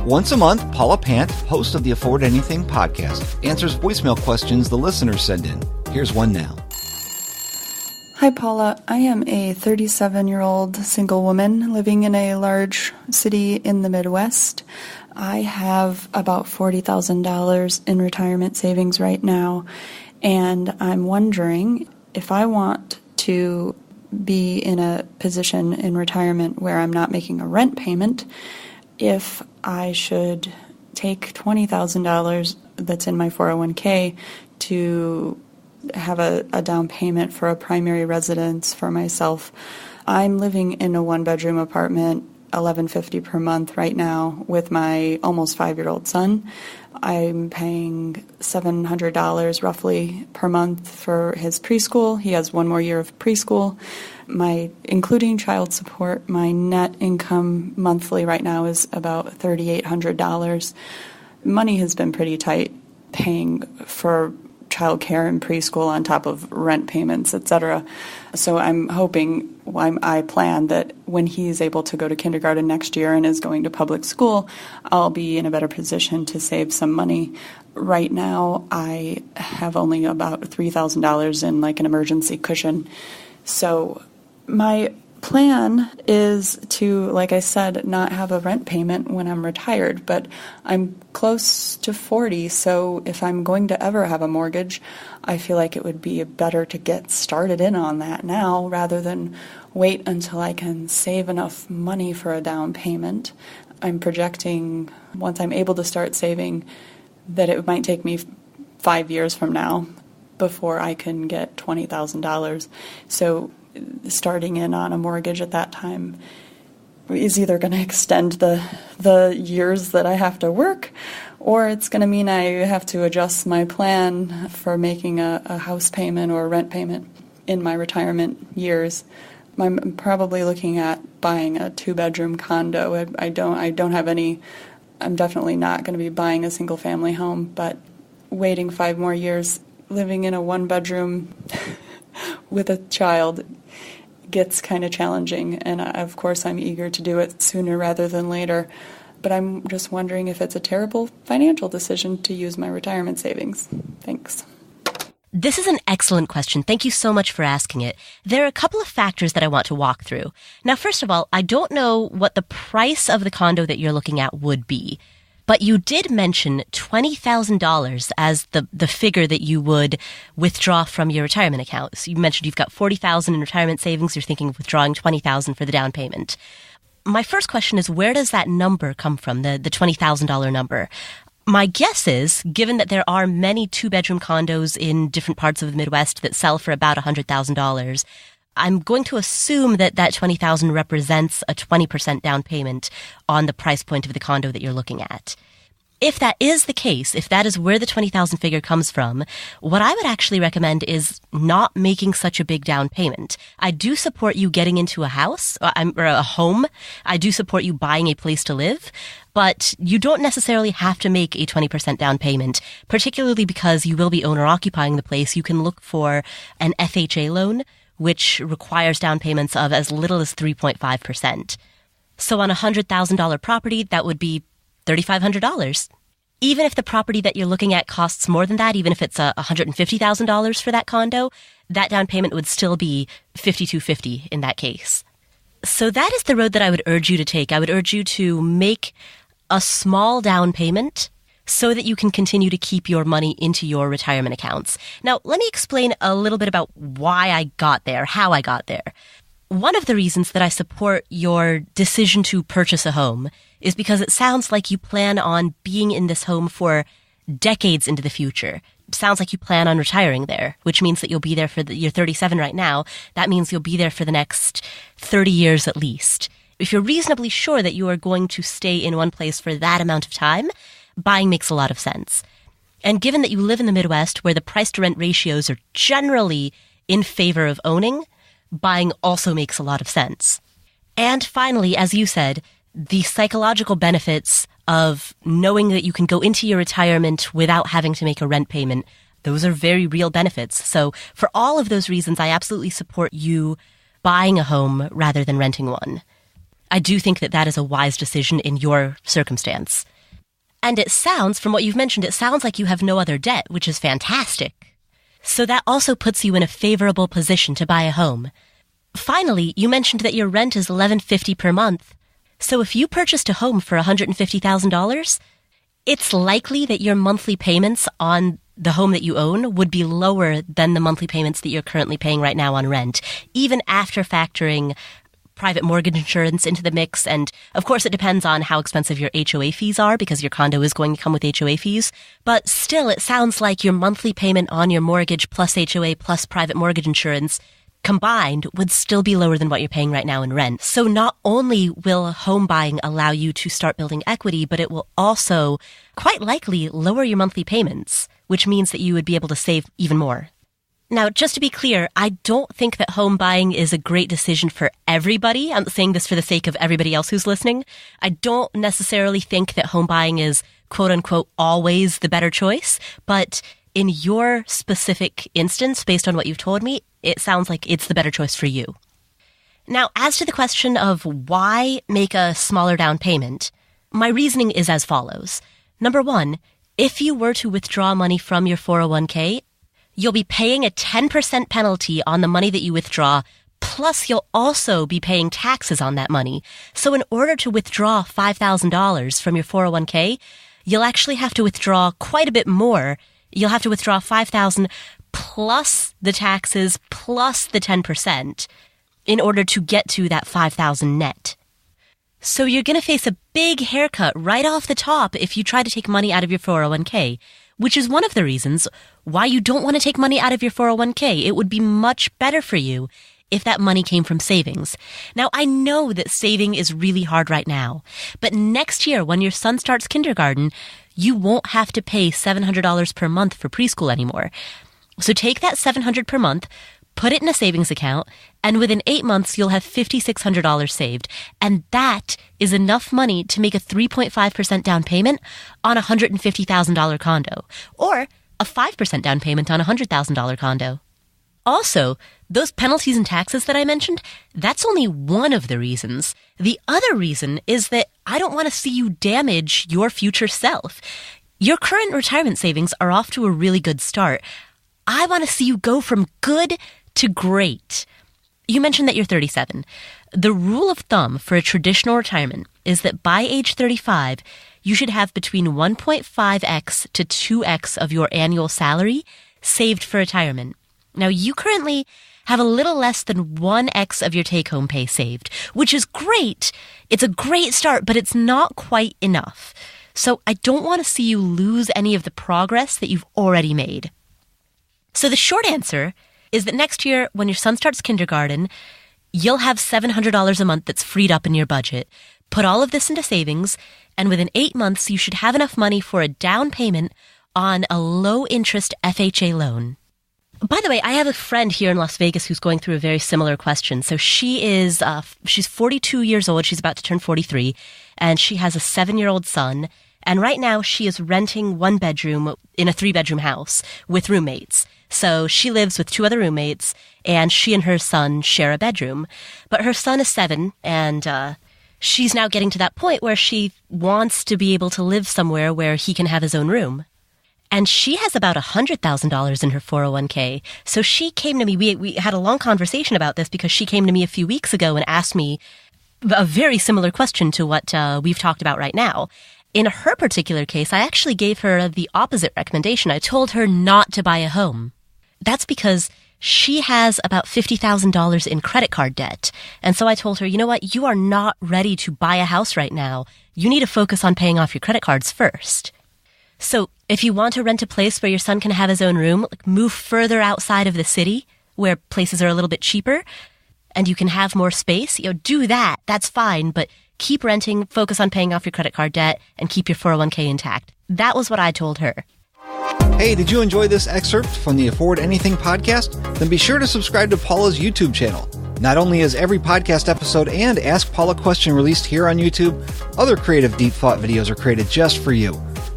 Once a month, Paula Pant, host of the Afford Anything podcast, answers voicemail questions the listeners send in. Here's one now. Hi, Paula. I am a 37-year-old single woman living in a large city in the Midwest. I have about $40,000 in retirement savings right now, and I'm wondering if I want to be in a position in retirement where I'm not making a rent payment, if I should take $20,000 that's in my 401k to have a down payment for a primary residence for myself. I'm living in a one-bedroom apartment, $1,150 per month right now with my almost 5-year-old son. I'm paying $700 roughly per month for his preschool. He has one more year of preschool. Including child support, my net income monthly right now is about $3,800. Money has been pretty tight paying for childcare and preschool on top of rent payments, etc. So I'm hoping, I plan that when he's able to go to kindergarten next year and is going to public school, I'll be in a better position to save some money. Right now, I have only about $3,000 in like an emergency cushion. So my plan is to, like I said, not have a rent payment when I'm retired, but I'm close to 40, so if I'm going to ever have a mortgage, I feel like it would be better to get started in on that now rather than wait until I can save enough money for a down payment. I'm projecting, once I'm able to start saving, that it might take me 5 years from now before I can get $20,000. So starting in on a mortgage at that time is either going to extend the years that I have to work, or it's going to mean I have to adjust my plan for making a house payment or a rent payment in my retirement years. I'm probably looking at buying a 2-bedroom condo. I don't have any. I'm definitely not going to be buying a single family home, but waiting 5 more years living in a 1-bedroom with a child gets kind of challenging, and of course I'm eager to do it sooner rather than later, but I'm just wondering if it's a terrible financial decision to use my retirement savings. Thanks. This is an excellent question. Thank you so much for asking it. There are a couple of factors that I want to walk through. Now, first of all, I don't know what the price of the condo that you're looking at would be. But you did mention $20,000 as the figure that you would withdraw from your retirement account. So you mentioned you've got $40,000 in retirement savings. You're thinking of withdrawing $20,000 for the down payment. My first question is, where does that number come from, the $20,000 number? My guess is, given that there are many 2-bedroom condos in different parts of the Midwest that sell for about $100,000, I'm going to assume that $20,000 represents a 20% down payment on the price point of the condo that you're looking at. If that is the case, if that is where the 20,000 figure comes from, what I would actually recommend is not making such a big down payment. I do support you getting into a house or a home. I do support you buying a place to live, but you don't necessarily have to make a 20% down payment, particularly because you will be owner occupying the place. You can look for an FHA loan, which requires down payments of as little as 3.5%. So on a $100,000 property, that would be $3,500. Even if the property that you're looking at costs more than that, even if it's $150,000 for that condo, that down payment would still be $5,250 in that case. So that is the road that I would urge you to take. I would urge you to make a small down payment so that you can continue to keep your money into your retirement accounts. Now, let me explain a little bit about why I got there, how I got there. One of the reasons that I support your decision to purchase a home is because it sounds like you plan on being in this home for decades into the future. It sounds like you plan on retiring there, which means that you'll be there you're 37 right now. That means you'll be there for the next 30 years at least. If you're reasonably sure that you are going to stay in one place for that amount of time, buying makes a lot of sense. And given that you live in the Midwest, where the price-to-rent ratios are generally in favor of owning, buying also makes a lot of sense. And finally, as you said, the psychological benefits of knowing that you can go into your retirement without having to make a rent payment, those are very real benefits. So for all of those reasons, I absolutely support you buying a home rather than renting one. I do think that that is a wise decision in your circumstance. And it sounds, from what you've mentioned, it sounds like you have no other debt, which is fantastic. So that also puts you in a favorable position to buy a home. Finally, you mentioned that your rent is $1,150 per month. So if you purchased a home for $150,000, it's likely that your monthly payments on the home that you own would be lower than the monthly payments that you're currently paying right now on rent, even after factoring private mortgage insurance into the mix. And of course, it depends on how expensive your HOA fees are, because your condo is going to come with HOA fees. But still, it sounds like your monthly payment on your mortgage plus HOA plus private mortgage insurance combined would still be lower than what you're paying right now in rent. So not only will home buying allow you to start building equity, but it will also quite likely lower your monthly payments, which means that you would be able to save even more. Now, just to be clear, I don't think that home buying is a great decision for everybody. I'm saying this for the sake of everybody else who's listening. I don't necessarily think that home buying is, quote unquote, always the better choice. But in your specific instance, based on what you've told me, it sounds like it's the better choice for you. Now, as to the question of why make a smaller down payment, my reasoning is as follows. Number one, if you were to withdraw money from your 401k, you'll be paying a 10% penalty on the money that you withdraw, plus you'll also be paying taxes on that money. So in order to withdraw $5,000 from your 401k, you'll actually have to withdraw quite a bit more. You'll have to withdraw $5,000 plus the taxes plus the 10% in order to get to that $5,000 net. So you're going to face a big haircut right off the top if you try to take money out of your 401k, which is one of the reasons why you don't want to take money out of your 401k. It would be much better for you if that money came from savings. Now, I know that saving is really hard right now, but next year when your son starts kindergarten, you won't have to pay $700 per month for preschool anymore. So take that $700 per month, put it in a savings account, and within 8 months, you'll have $5,600 saved. And that is enough money to make a 3.5% down payment on a $150,000 condo, or a 5% down payment on a $100,000 condo. Also, those penalties and taxes that I mentioned, that's only one of the reasons. The other reason is that I don't want to see you damage your future self. Your current retirement savings are off to a really good start. I want to see you go from good to great. You mentioned that you're 37. The rule of thumb for a traditional retirement is that by age 35, you should have between 1.5x to 2x of your annual salary saved for retirement. Now, you currently have a little less than 1x of your take-home pay saved, which is great. It's a great start, but it's not quite enough. So I don't want to see you lose any of the progress that you've already made. So the short answer is that next year, when your son starts kindergarten, you'll have $700 a month that's freed up in your budget. Put all of this into savings, and within 8 months, you should have enough money for a down payment on a low-interest FHA loan. By the way, I have a friend here in Las Vegas who's going through a very similar question. So she's 42 years old. She's about to turn 43, and she has a 7-year-old son. And right now, she is renting 1 bedroom in a 3-bedroom house with roommates. So she lives with 2 other roommates, and she and her son share a bedroom. But her son is 7, and she's now getting to that point where she wants to be able to live somewhere where he can have his own room. And she has about $100,000 in her 401k. So she came to me, we had a long conversation about this because she came to me a few weeks ago and asked me a very similar question to what we've talked about right now. In her particular case, I actually gave her the opposite recommendation. I told her not to buy a home. That's because she has about $50,000 in credit card debt. And so I told her, you know what? You are not ready to buy a house right now. You need to focus on paying off your credit cards first. So if you want to rent a place where your son can have his own room, move further outside of the city where places are a little bit cheaper and you can have more space, do that. That's fine. But keep renting, focus on paying off your credit card debt, and keep your 401k intact. That was what I told her. Hey, did you enjoy this excerpt from the Afford Anything podcast? Then be sure to subscribe to Paula's YouTube channel. Not only is every podcast episode and Ask Paula question released here on YouTube, other creative deep thought videos are created just for you.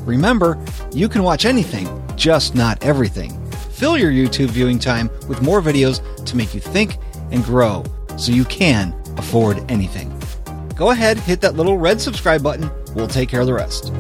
Remember, you can watch anything, just not everything. Fill your YouTube viewing time with more videos to make you think and grow so you can afford anything. Go ahead, hit that little red subscribe button. We'll take care of the rest.